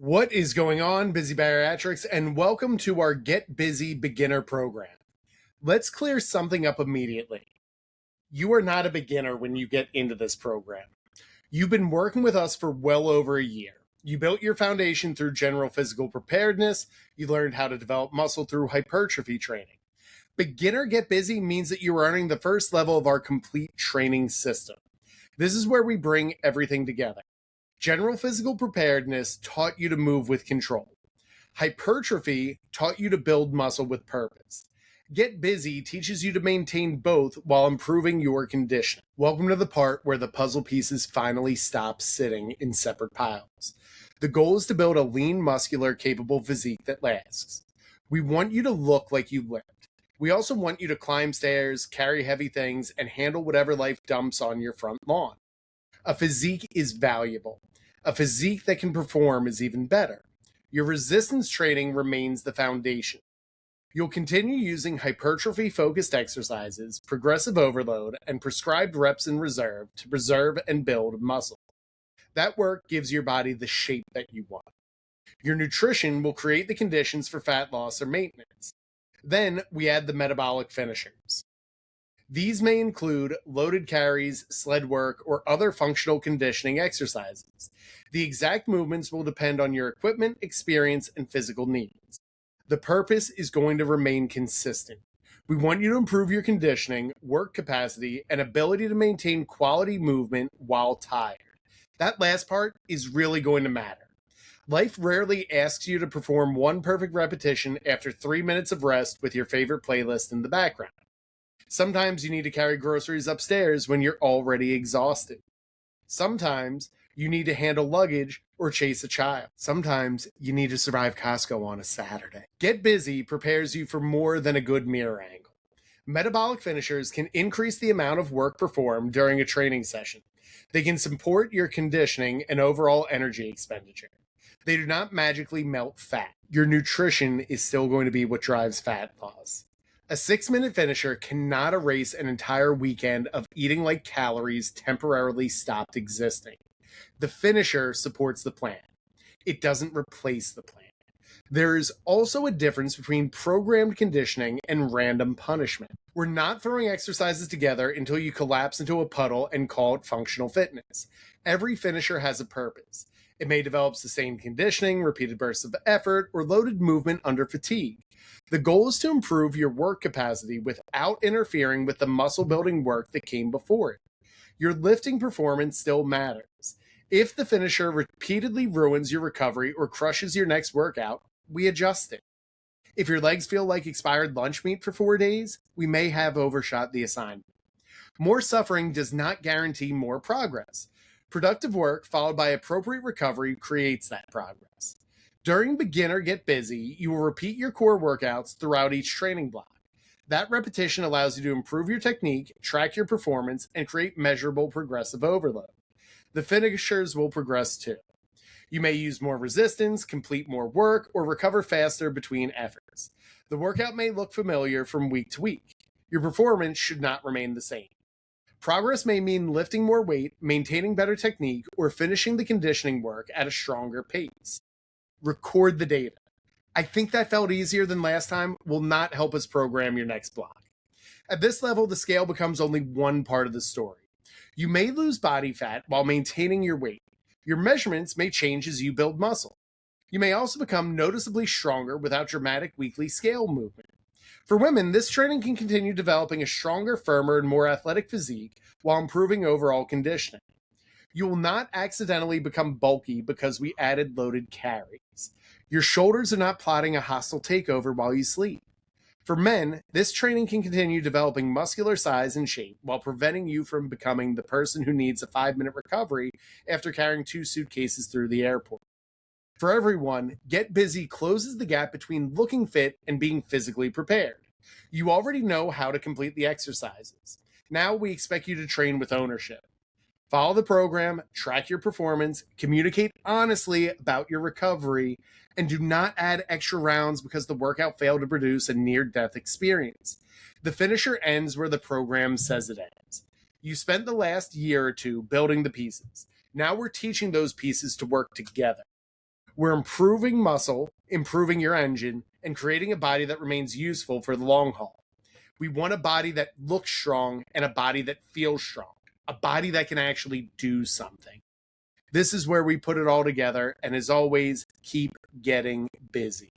What is going on, Busy Bariatrics, and welcome to our Get Busy Beginner program. Let's clear something up immediately. You are not a beginner when you get into this program. You've been working with us for well over a year. You built your foundation through general physical preparedness. You learned how to develop muscle through hypertrophy training. Beginner Get Busy means that you are earning the first level of our complete training system. This is where we bring everything together. General physical preparedness taught you to move with control. Hypertrophy taught you to build muscle with purpose. Get Busy teaches you to maintain both while improving your conditioning. Welcome to the part where the puzzle pieces finally stop sitting in separate piles. The goal is to build a lean, muscular, capable physique that lasts. We want you to look like you lift. We also want you to climb stairs, carry heavy things, and handle whatever life dumps on your front lawn. A physique is valuable. A physique that can perform is even better. Your resistance training remains the foundation. You'll continue using hypertrophy-focused exercises, progressive overload, and prescribed reps in reserve to preserve and build muscle. That work gives your body the shape that you want. Your nutrition will create the conditions for fat loss or maintenance. Then we add the metabolic finishers. These may include loaded carries, sled work, or other functional conditioning exercises. The exact movements will depend on your equipment, experience, and physical needs. The purpose is going to remain consistent. We want you to improve your conditioning, work capacity, and ability to maintain quality movement while tired. That last part is really going to matter. Life rarely asks you to perform one perfect repetition after 3 minutes of rest with your favorite playlist in the background. Sometimes you need to carry groceries upstairs when you're already exhausted. Sometimes you need to handle luggage or chase a child. Sometimes you need to survive Costco on a Saturday. Get Busy prepares you for more than a good mirror angle. Metabolic finishers can increase the amount of work performed during a training session. They can support your conditioning and overall energy expenditure. They do not magically melt fat. Your nutrition is still going to be what drives fat loss. A 6-minute finisher cannot erase an entire weekend of eating like calories temporarily stopped existing. The finisher supports the plan. It doesn't replace the plan. There is also a difference between programmed conditioning and random punishment. We're not throwing exercises together until you collapse into a puddle and call it functional fitness. Every finisher has a purpose. It may develop sustained conditioning, repeated bursts of effort, or loaded movement under fatigue. The goal is to improve your work capacity without interfering with the muscle building work that came before it. Your lifting performance still matters. If the finisher repeatedly ruins your recovery or crushes your next workout, we adjust it. If your legs feel like expired lunch meat for 4 days, we may have overshot the assignment. More suffering does not guarantee more progress. Productive work followed by appropriate recovery creates that progress. During Beginner Get Busy, you will repeat your core workouts throughout each training block. That repetition allows you to improve your technique, track your performance, and create measurable progressive overload. The finishers will progress too. You may use more resistance, complete more work, or recover faster between efforts. The workout may look familiar from week to week. Your performance should not remain the same. Progress may mean lifting more weight, maintaining better technique, or finishing the conditioning work at a stronger pace. Record the data. I think that felt easier than last time will not help us program your next block. At this level, the scale becomes only one part of the story. You may lose body fat while maintaining your weight. Your measurements may change as you build muscle. You may also become noticeably stronger without dramatic weekly scale movement. For women, this training can continue developing a stronger, firmer, and more athletic physique while improving overall conditioning. You will not accidentally become bulky because we added loaded carries. Your shoulders are not plotting a hostile takeover while you sleep. For men, this training can continue developing muscular size and shape while preventing you from becoming the person who needs a 5-minute recovery after carrying 2 suitcases through the airport. For everyone, Get Busy closes the gap between looking fit and being physically prepared. You already know how to complete the exercises. Now we expect you to train with ownership. Follow the program, track your performance, communicate honestly about your recovery, and do not add extra rounds because the workout failed to produce a near-death experience. The finisher ends where the program says it ends. You spent the last year or two building the pieces. Now we're teaching those pieces to work together. We're improving muscle, improving your engine, and creating a body that remains useful for the long haul. We want a body that looks strong and a body that feels strong, a body that can actually do something. This is where we put it all together, and as always, keep getting busy.